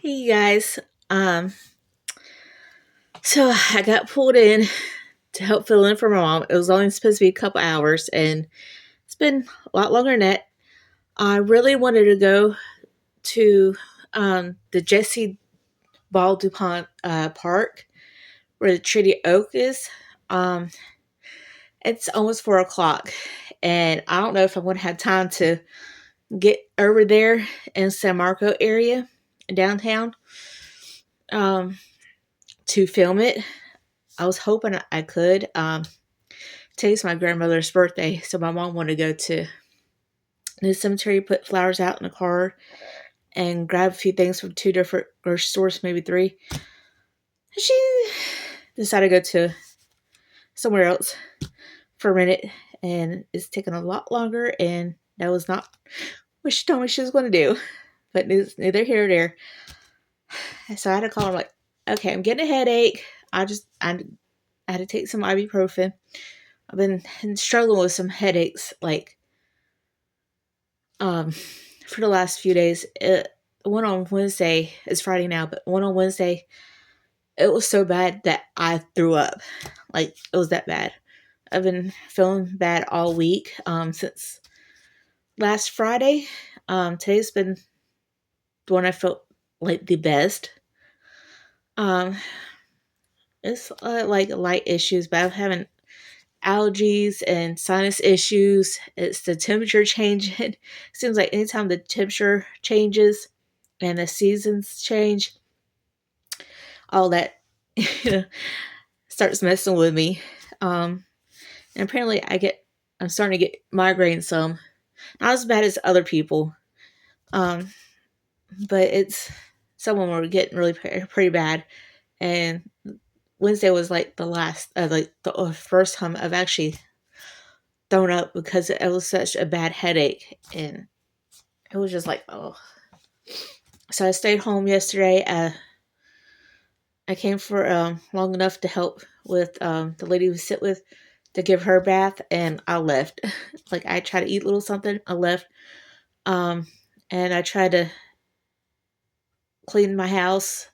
Hey guys, um, so I got pulled in to help fill in for my mom. It was only supposed to be a couple hours, and it's been a lot longer than that. I really wanted to go to the Jesse Ball DuPont Park where the Treaty Oak is. Um, it's almost 4 o'clock, and I don't know if I'm going to have time to get over there in San Marco area downtown to film it. I was hoping I could. Today's my grandmother's birthday, so my mom wanted to go to the cemetery, put flowers out in the car, and grab a few things from two different grocery stores, maybe three. She decided to go to somewhere else for a minute, and it's taken a lot longer, and that was not what she told me she was going to do. But it's neither here nor there. So I had to call her, like, okay, I'm getting a headache. I had to take some ibuprofen. I've been struggling with some headaches, like, for the last few days. One on Wednesday, it's Friday now, but one on Wednesday, it was so bad that I threw up. Like, it was that bad. I've been feeling bad all week, since last Friday. Today's been the one I felt like the best. Um, it's like light issues, but I'm having allergies and sinus issues. It's the temperature changing. Seems like anytime the temperature changes and the seasons change, all that you know, starts messing with me. And apparently I'm starting to get migraines some. Not as bad as other people. Um, but some of them were getting really pretty bad. And Wednesday was like the first time I've actually thrown up because it was such a bad headache. And it was just like, oh. So I stayed home yesterday. I came for long enough to help with the lady we sit with to give her a bath, and I left. Like, I tried to eat a little something, I left. Um, and I tried to clean my house,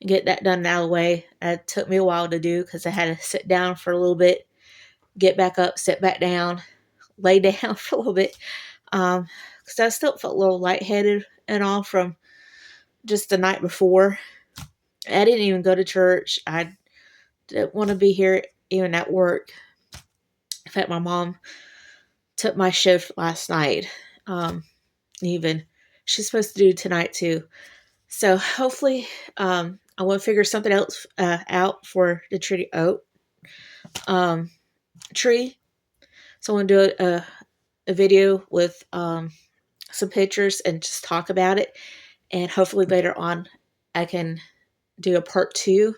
get that done out of the way. It took me a while to do because I had to sit down for a little bit, get back up, sit back down, lay down for a little bit. Because I still felt a little lightheaded and all from just the night before. I didn't even go to church. I didn't want to be here even at work. In fact, my mom took my shift last night. Even she's supposed to do tonight too. So hopefully, I want to figure something else out for the tree oak tree. So I want to do a video with some pictures and just talk about it. And hopefully later on, I can do a part two,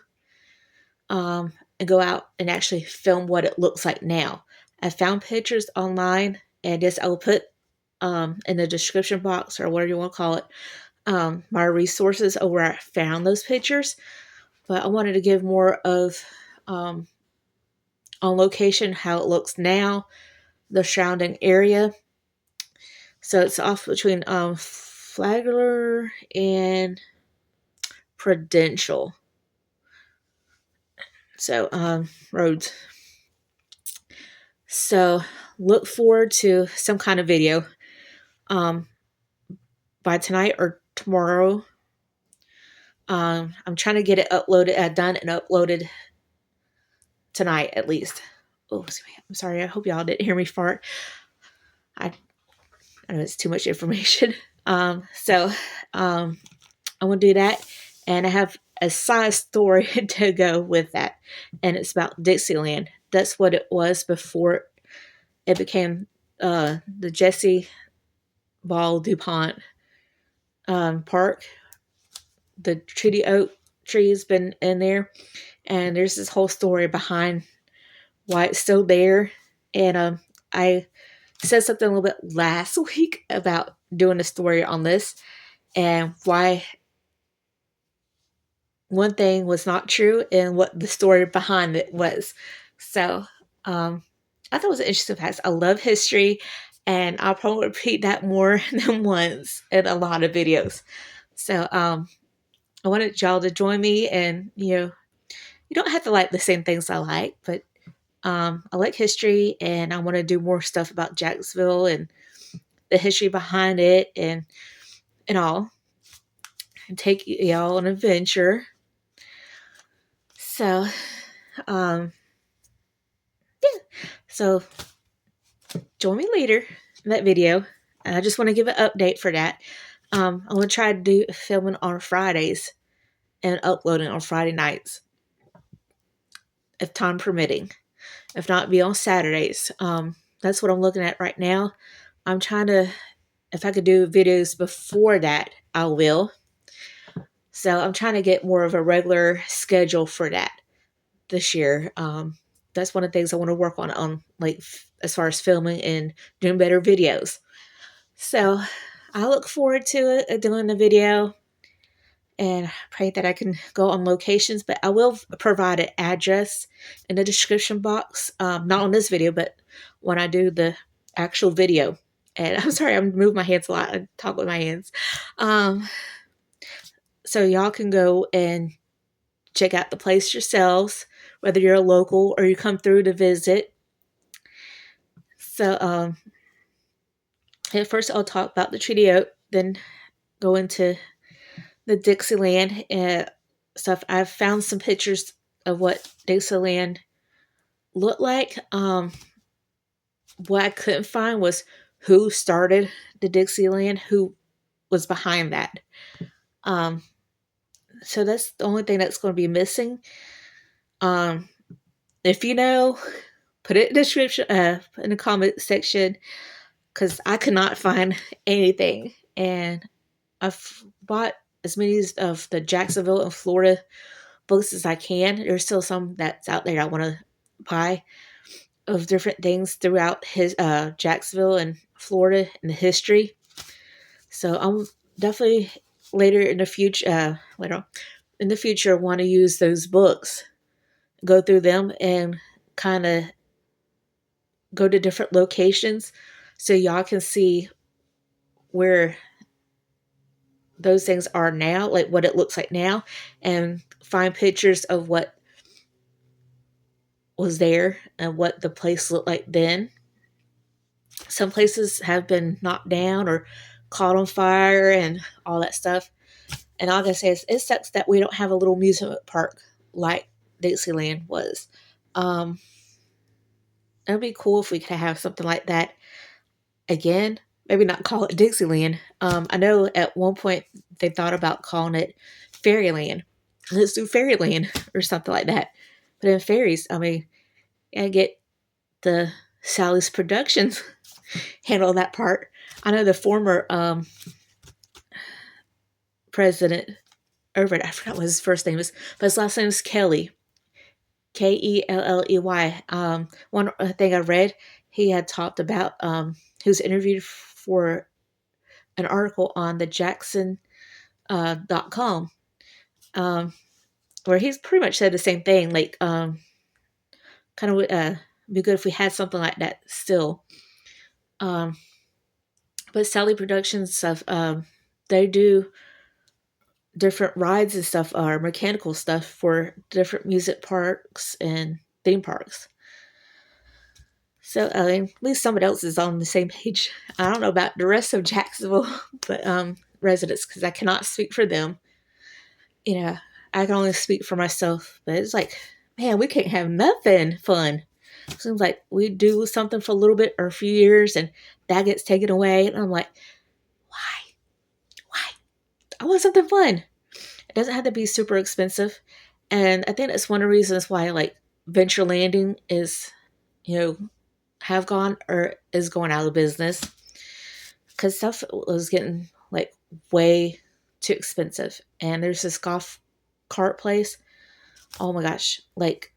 and go out and actually film what it looks like now. I found pictures online, and yes, I will put in the description box or whatever you want to call it, my resources of where I found those pictures. But I wanted to give more of on location how it looks now, the surrounding area. So it's off between Flagler and Prudential. So roads. So look forward to some kind of video by tonight or tomorrow. I'm trying to get it uploaded, done and uploaded tonight at least. Oh, I'm sorry. I hope y'all didn't hear me fart. I know it's too much information. So I want to do that, and I have a side story to go with that, and it's about Dixieland. That's what it was before it became the Jesse Ball DuPont Park. The treaty oak tree has been in there, and there's this whole story behind why it's still there. And I said something a little bit last week about doing a story on this and why one thing was not true and what the story behind it was. So I thought it was an interesting fact. I love history, and I'll probably repeat that more than once in a lot of videos. So I wanted y'all to join me, and you don't have to like the same things I like, but I like history, and I want to do more stuff about Jacksonville and the history behind it, and all, and take y'all on an adventure. So, um, yeah. So join me later in that video. I just want to give an update for that. I'm gonna try to do filming on Fridays and uploading on Friday nights, if time permitting. If not, be on Saturdays. That's what I'm looking at right now. I'm trying to, if I could do videos before that, I will. So I'm trying to get more of a regular schedule for that this year. That's one of the things I want to work on like as far as filming and doing better videos. So I look forward to it, doing the video, and pray that I can go on locations. But I will provide an address in the description box, not on this video, but when I do the actual video. And I'm sorry, I'm moving my hands a lot. I talk with my hands. So y'all can go and check out the place yourselves, whether you're a local or you come through to visit. So at first I'll talk about the Treaty Oak, then go into the Dixieland stuff. I've found some pictures of what Dixieland looked like. What I couldn't find was who started the Dixieland, who was behind that. So that's the only thing that's going to be missing. If you know, put it in the description, in the comment section, because I could not find anything. And I've bought as many of the Jacksonville and Florida books as I can. There's still some that's out there I want to buy of different things throughout his Jacksonville and Florida and the history. So I'm definitely later in the future want to use those books, go through them, and kind of go to different locations so y'all can see where those things are now, like what it looks like now, and find pictures of what was there and what the place looked like then. Some places have been knocked down or caught on fire and all that stuff. And all I can say is it sucks that we don't have a little amusement park like Dixieland was. It'd be cool if we could have something like that again. Maybe not call it Dixieland. I know at one point they thought about calling it Fairyland. Let's do Fairyland or something like that. But in fairies, I mean, I get the Sally's Productions handle that part. I know the former president over it, I forgot what his first name is, but his last name is Kelly. Kelley. One thing I read, he had talked about, he was interviewed for an article on the Jackson.com, where he's pretty much said the same thing, like, kind of would be good if we had something like that still. But Sally Productions stuff, they do different rides and stuff, or mechanical stuff for different music parks and theme parks. So at least someone else is on the same page. I don't know about the rest of Jacksonville, but residents, because I cannot speak for them. I can only speak for myself. But it's like, man, we can't have nothing fun. It seems like we do something for a little bit or a few years, and that gets taken away. And I'm like, why? I want something fun. It doesn't have to be super expensive. And I think that's one of the reasons why, like, Venture Landing is, have gone or is going out of business, because stuff was getting like way too expensive. And there's this golf cart place. Oh my gosh, like,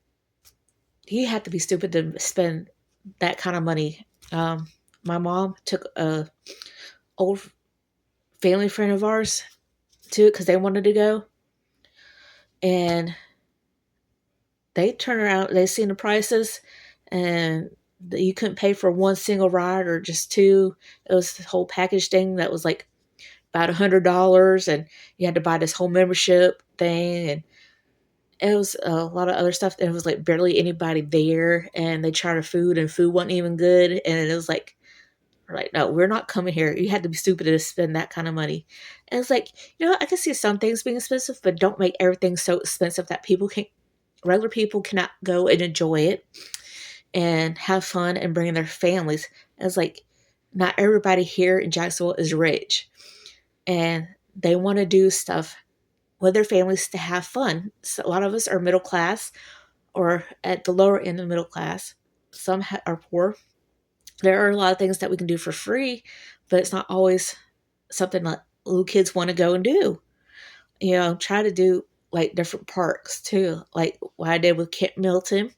you have to be stupid to spend that kind of money. My mom took a old family friend of ours to it because they wanted to go, and they turned around, they seen the prices, and you couldn't pay for one single ride or just two. It was the whole package thing that was like about $100, and you had to buy this whole membership thing, and it was a lot of other stuff. There was like barely anybody there, and they tried our food, and food wasn't even good. And it was like, we're like, no, we're not coming here. You had to be stupid to spend that kind of money. And it's like, I can see some things being expensive, but don't make everything so expensive that regular people cannot go and enjoy it and have fun and bring their families. And it's like, not everybody here in Jacksonville is rich, and they want to do stuff with their families to have fun. So a lot of us are middle class or at the lower end of middle class. Some are poor. There are a lot of things that we can do for free, but it's not always something that little kids want to go and do. Try to do like different parks too, like what I did with Camp Milton.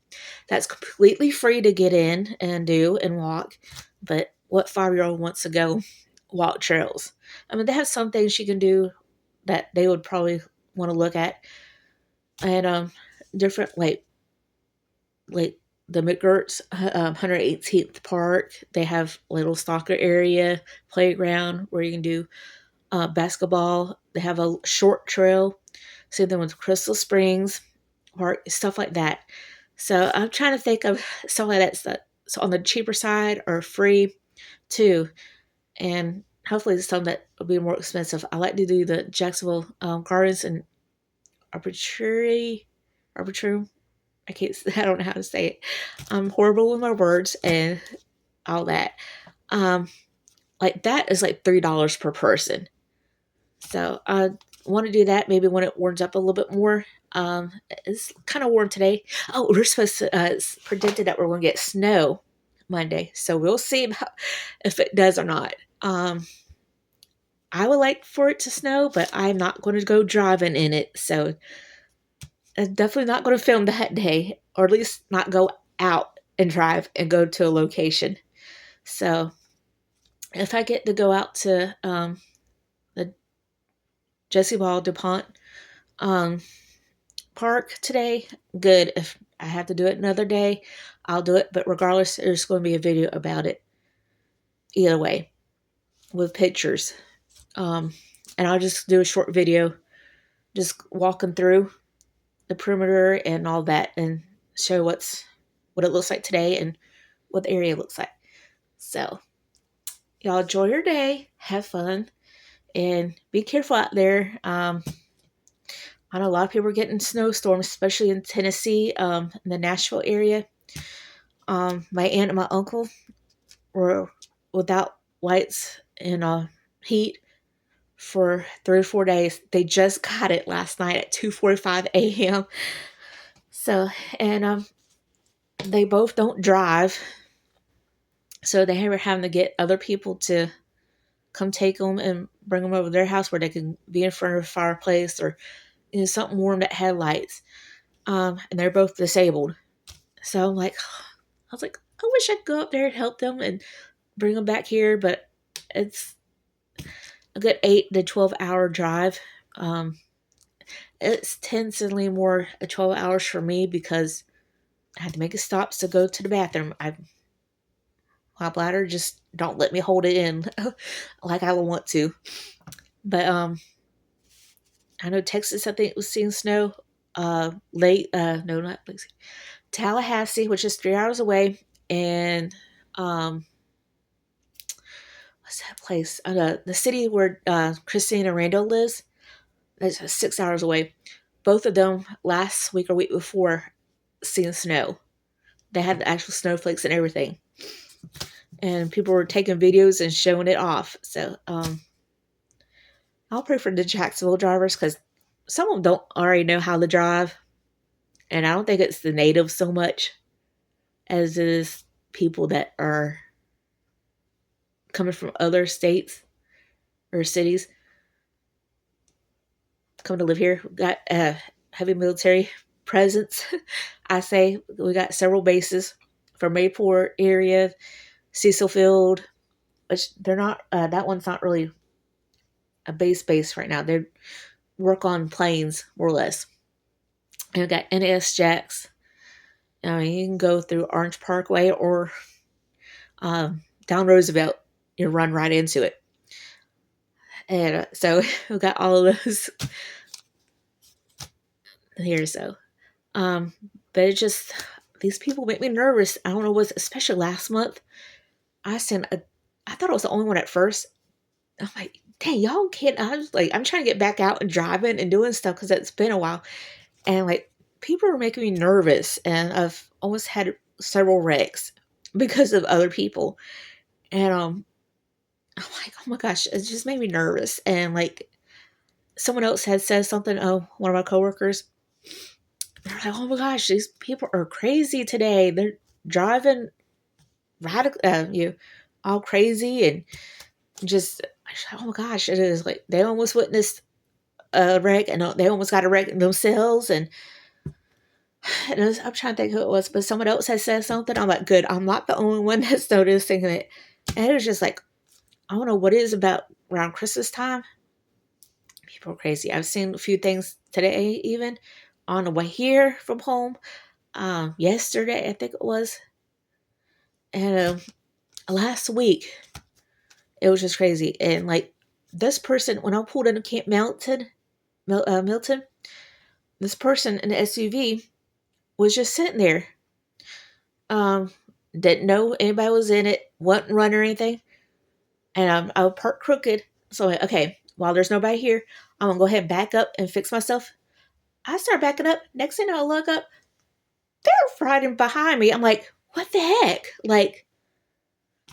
That's completely free to get in and do and walk. But what 5-year-old wants to go walk trails? I mean, they have some things you can do that they would probably want to look at, and different like the McGurts 118th Park. They have a little soccer area, playground where you can do basketball. They have a short trail. Same thing with Crystal Springs Park, stuff like that. So I'm trying to think of stuff like that. So on the cheaper side or free too, and hopefully some that will be more expensive. I like to do the Jacksonville Gardens and Arbitrary. I can't. I don't know how to say it. I'm horrible with my words and all that. Um, like that is like $3 per person. So I want to do that maybe when it warms up a little bit more. It's kind of warm today. Oh, we're supposed to. It's predicted that we're going to get snow Monday, so we'll see if it does or not. I would like for it to snow, but I'm not going to go driving in it. So I'm definitely not going to film that day, or at least not go out and drive and go to a location. So if I get to go out to the Jesse Ball DuPont um, Park today, good. If I have to do it another day, I'll do it. But regardless, there's going to be a video about it either way with pictures. And I'll just do a short video just walking through the perimeter and all that and show what it looks like today and what the area looks like. So y'all enjoy your day, have fun, and be careful out there. I know a lot of people are getting snowstorms, especially in Tennessee, in the Nashville area. My aunt and my uncle were without lights and heat for 3 or 4 days. They just got it last night at 2:45 a.m. So, and they both don't drive, so they were having to get other people to come take them and bring them over to their house where they can be in front of a fireplace or something warm that had lights. And they're both disabled. So I was like, I wish I could go up there and help them and bring them back here, but it's a good 8 to 12 hour drive. It's tensely more 12 hours for me because I had to make a stop to go to the bathroom. My bladder just don't let me hold it in like I want to. But I know Texas, I think, was seeing snow late. No, not late. Tallahassee, which is 3 hours away, and what's that place? The city where Christina Randall lives. That's 6 hours away. Both of them last week or week before seeing snow. They had the actual snowflakes and everything. And people were taking videos and showing it off. So I'll pray for the Jacksonville drivers because some of them don't already know how to drive. And I don't think it's the natives so much as it is people that are coming from other states or cities coming to live here. We got heavy military presence. I say we got several bases from Mayport area, Cecil Field, which they're not. That one's not really a base right now. They work on planes more or less. And we got NS Jacks. I mean, you can go through Orange Parkway or down Roosevelt. You run right into it. And so we got all of those here. So, um, but it just, these people make me nervous. I don't know what's, especially last month. I sent a, I thought I was the only one at first. I'm like, dang, y'all can't. I was like, I'm trying to get back out and driving and doing stuff because it's been a while. And like, people are making me nervous. And I've almost had several wrecks because of other people. And I'm like, oh my gosh, it just made me nervous. And like, someone else had said something. Oh, one of my coworkers, they're like, oh my gosh, these people are crazy today. They're driving radical, you all crazy and just, oh my gosh, it is like they almost witnessed a wreck and they almost got a wreck themselves. And I'm trying to think who it was, but someone else has said something. I'm like, good, I'm not the only one that's noticing it. And it was just like, I don't know what it is about around Christmas time. People are crazy. I've seen a few things today, even on the way here from home. Yesterday, I think it was, and last week, it was just crazy. And like this person, when I pulled into Camp Milton, this person in the SUV was just sitting there. Um, didn't know anybody was in it, wasn't running or anything. And I was parked crooked. So like, okay, while there's nobody here, I'm gonna go ahead and back up and fix myself. I start backing up. Next thing I look up, they're riding behind me. I'm like, what the heck? Like,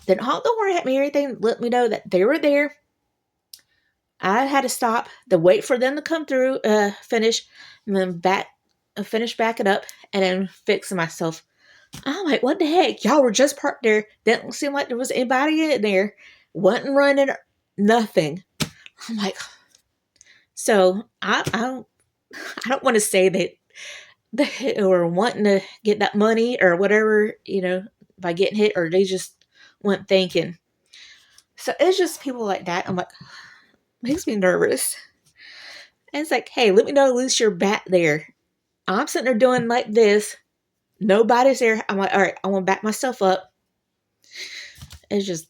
didn't honk the horn at me or anything. Let me know that they were there. I had to stop to wait for them to come through, finish, and then finish backing up, and then fixing myself. I'm like, what the heck? Y'all were just parked there. Didn't seem like there was anybody in there. Wasn't running, nothing. I'm like, so I don't want to say that they were wanting to get that money or whatever, by getting hit, or they just weren't thinking. So it's just people like that. I'm like, makes me nervous. And it's like, hey, let me know at least you're back there. I'm sitting there doing like this. Nobody's there. I'm like, all right, I want to back myself up. It's just,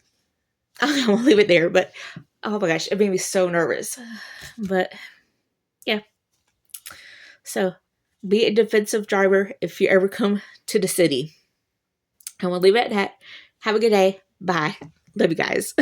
I'm going to leave it there. But, oh my gosh, it made me so nervous. But, yeah. So, be a defensive driver if you ever come to the city. I'm going to leave it at that. Have a good day. Bye. Love you guys.